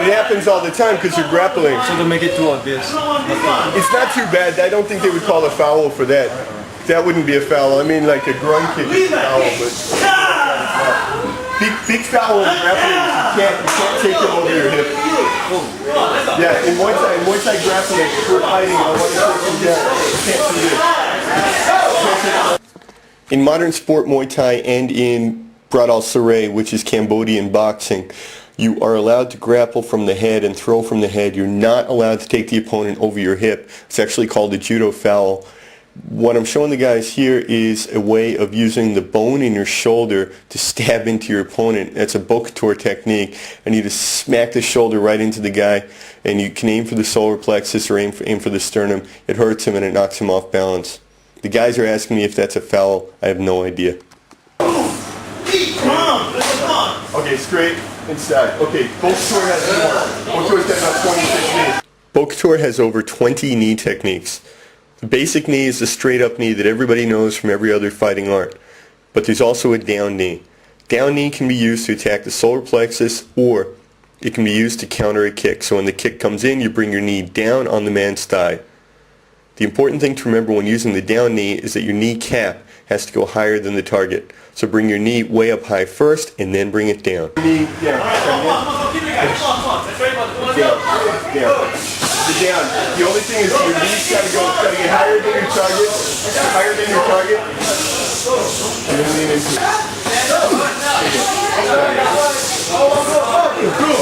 happens all the time because you're grappling. So to make it too obvious. It's not too bad. I don't think they would call a foul for that. That wouldn't be a foul. I mean, like a grunt kick is a foul, but big foul in grappling is you can't take them over your hip. Yeah, in Muay Thai grappling, if we're fighting, I want to take them down. You can't do this. In modern sport Muay Thai and in Brat al Saray, which is Cambodian boxing, you are allowed to grapple from the head and throw from the head. You're not allowed to take the opponent over your hip. It's actually called a judo foul. What I'm showing the guys here is a way of using the bone in your shoulder to stab into your opponent. That's a Bokator technique, and you just smack the shoulder right into the guy, and you can aim for the solar plexus or aim for the sternum. It hurts him and it knocks him off balance. The guys are asking me if that's a foul. I have no idea. Okay, straight inside. Okay, Bokator has more. Bokator's got about 26 knees. Bokator has over 20 knee techniques. The basic knee is the straight up knee that everybody knows from every other fighting art. But there's also a down knee. Down knee can be used to attack the solar plexus, or it can be used to counter a kick. So when the kick comes in, you bring your knee down on the man's thigh. The important thing to remember when using the down knee is that your knee cap has to go higher than the target. So bring your knee way up high first and then bring it down. Knee down. Down. The only thing is your knee's got to get higher than your target. Higher than your target. And then lean into it.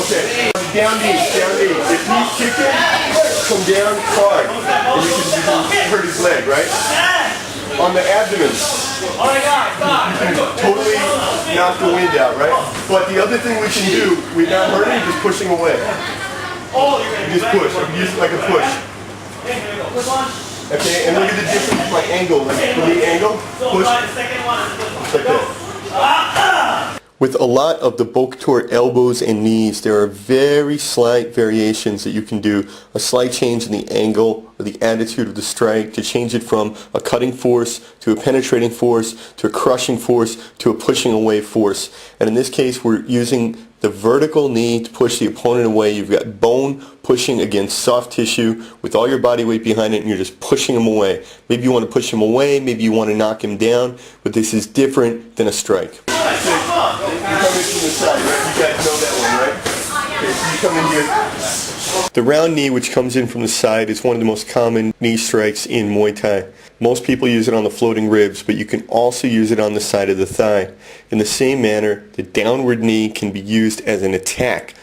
Okay. Down knee. If he's kicking, come down hard. And you can hurt his leg, right? On the abdomen, you can totally knock the wind out, right? But the other thing we can do, we're not hurting, just pushing away. You just push. You use it like a push. Okay, and look at the difference with my angle. Like the angle, push. Like that. With a lot of the Bokator elbows and knees, there are very slight variations that you can do. A slight change in the angle or the attitude of the strike to change it from a cutting force to a penetrating force to a crushing force to a pushing away force. And in this case, we're using the vertical knee to push the opponent away. You've got bone pushing against soft tissue with all your body weight behind it, and you're just pushing him away. Maybe you want to push him away, maybe you want to knock him down, but this is different than a strike. You come in from the side, right? You guys know that one, right? Okay, so you come in here. The round knee, which comes in from the side, is one of the most common knee strikes in Muay Thai. Most people use it on the floating ribs, but you can also use it on the side of the thigh. In the same manner, the downward knee can be used as an attack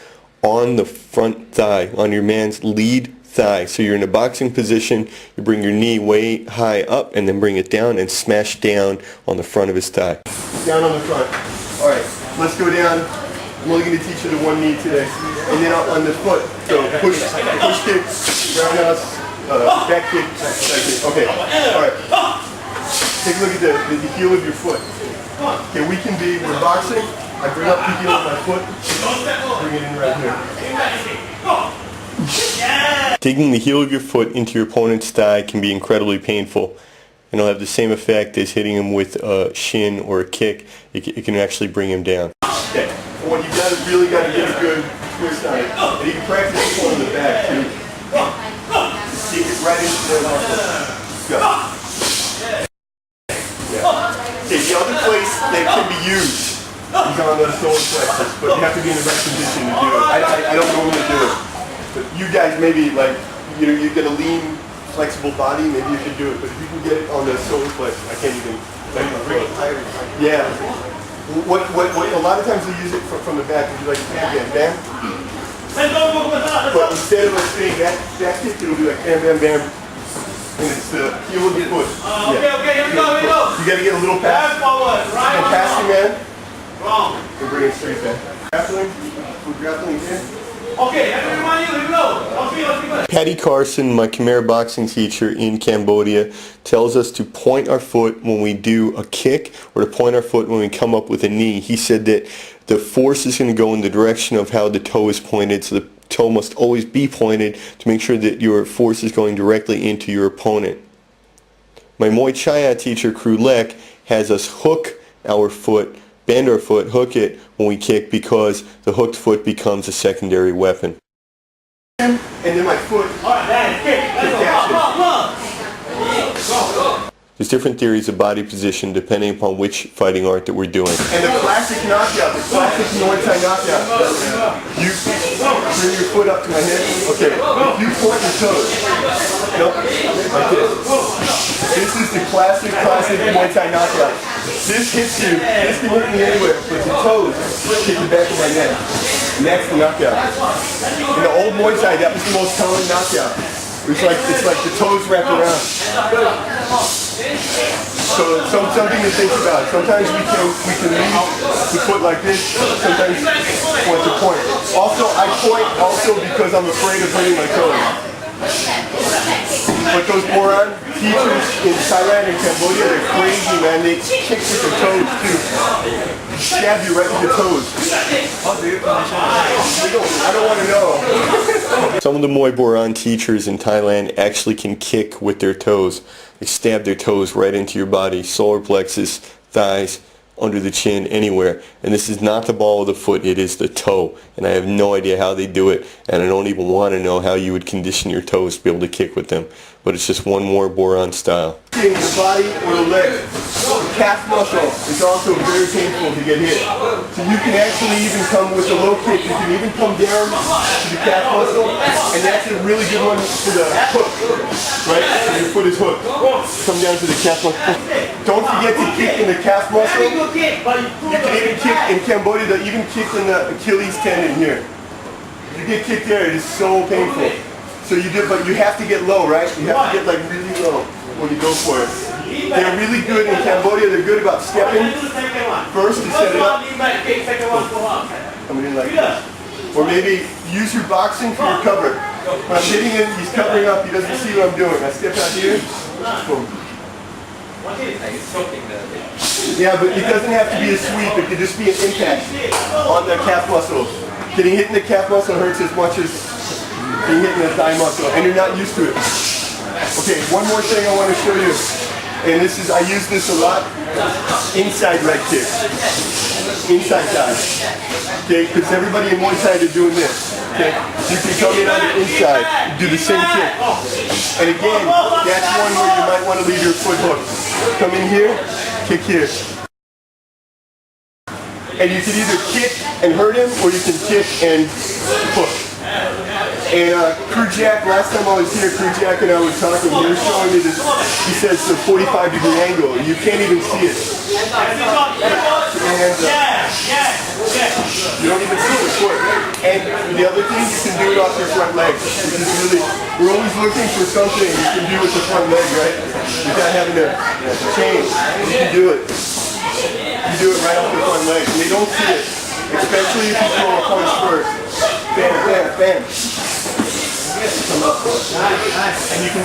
on the front thigh, on your man's lead thigh. So you're in a boxing position, you bring your knee way high up and then bring it down and smash down on the front of his thigh. Down on the front. Alright, let's go down. I'm only going to teach you the one knee today. And then on the foot. So push kick, roundhouse, back kick, side kick. Okay, alright. Take a look at the heel of your foot. Okay, we're boxing. I bring up the heel of my foot, bring it in right here. Digging the heel of your foot into your opponent's thigh can be incredibly painful, and it'll have the same effect as hitting him with a shin or a kick. It can actually bring him down. Okay, and what you've really got to get a good twist on it, and you can practice this one in the back too. Just kick it right into the muscle. Go. Okay, the other place that can be used is on the solar plexus, but you have to be in the right position to do it. I don't normally do it. But you guys maybe, like, you know, you get a lean, flexible body, maybe you can do it. But if you can get it on the solar plexus, I can't even bring it higher. Yeah. What a lot of times they use it from the back, it'll be like bam, bam, bam. But instead of like saying that kick, it'll be like bam, bam, bam. And it's the heel of your foot. Okay, here we go. You gotta get a little pass. Right. Passing, man. Wrong. And bring it straight back. Grappling. We're grappling here. Okay, here we go. Patty Carson, my Khmer boxing teacher in Cambodia, tells us to point our foot when we do a kick or to point our foot when we come up with a knee. He said that the force is going to go in the direction of how the toe is pointed, so the toe must always be pointed to make sure that your force is going directly into your opponent. My Muay Thai teacher, Kru Jak, has us hook our foot, bend our foot, hook it when we kick, because the hooked foot becomes a secondary weapon. and then my foot can catch it. There's different theories of body position depending upon which fighting art that we're doing. And the classic knockout, the classic Muay Thai knockout. You bring your foot up to my head. Okay, you point your toes. Nope, like this. This is the classic Muay Thai knockout. This hits you, this can hit me anywhere, but the toes hit the back of my neck. And that's the knockout. In the old Muay Thai, that was the most common knockout. It's like the toes wrap around. So something to think about. Sometimes we can leave the foot like this. Sometimes point to point. Also, I point also because I'm afraid of hurting my toes. But those Boran teachers in Thailand and Cambodia, they're crazy, man. They kick with their toes too. Stab you right with the toes. I don't want to know. Some of the Muay Boran teachers in Thailand actually can kick with their toes. They stab their toes right into your body, solar plexus, thighs, under the chin, anywhere. And this is not the ball of the foot, it is the toe. And I have no idea how they do it, and I don't even want to know how you would condition your toes to be able to kick with them. But it's just one more Boran style. The body or the leg. The calf muscle is also very painful to get hit. So you can actually even come with a low kick, you can even come down to the calf muscle, and that's a really good one for the hook. Right? So your foot is hooked. Come down to the calf muscle. Don't forget to kick in the calf muscle. You can even kick in Cambodia, they even kick in the Achilles tendon here. If you get kicked there, it is so painful. So you do, but you have to get low, right? You have to get like really low when you go for it. They're really good in Cambodia. They're good about stepping first to set it up. Coming in like this. Or maybe use your boxing for your cover. When I'm hitting him, he's covering up. He doesn't see what I'm doing. I step out here. Boom. Yeah, but it doesn't have to be a sweep. It could just be an impact on the calf muscle. Getting hit in the calf muscle hurts as much as being hit in the thigh muscle, and you're not used to it. Okay, one more thing I want to show you, and this is, I use this a lot, inside leg kick, inside thigh. Okay, because everybody in Muay Thai is doing this. Okay, you can come in on the inside, do the same kick. And again, that's one where you might want to leave your foot hooked. Come in here, kick here. And you can either kick and hurt him, or you can kick and hook. And Kru Jak, last time I was here, Kru Jak and I were talking, he was showing me this, he says the 45-degree angle, and you can't even see it. And you don't even see the foot. And the other thing, you can do it off your front leg, which is really, we're always looking for something you can do with the front leg, right? Without having to change. You can do it. You do it right off the front leg, and they don't see it, especially if you throw a punch first. Bam, bam, bam. Come up. And you can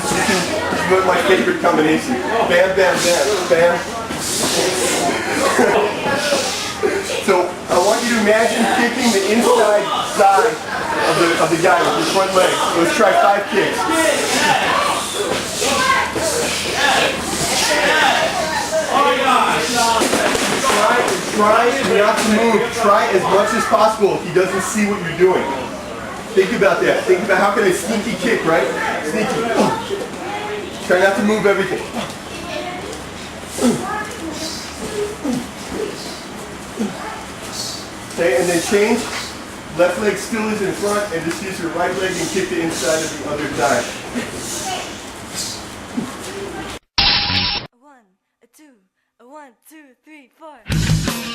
do my favorite combination. Bam, bam, bam, bam. So I want you to imagine kicking the inside side of the guy with your front leg. Let's try 5 kicks. Try not to move. Try as much as possible if he doesn't see what you're doing. Think about that. Think about how can a sneaky kick, right? Sneaky. Try not to move everything. Okay, and then change. Left leg still is in front, and just use your right leg and kick the inside of the other thigh. 1, 2, 1, 2, 3, 4.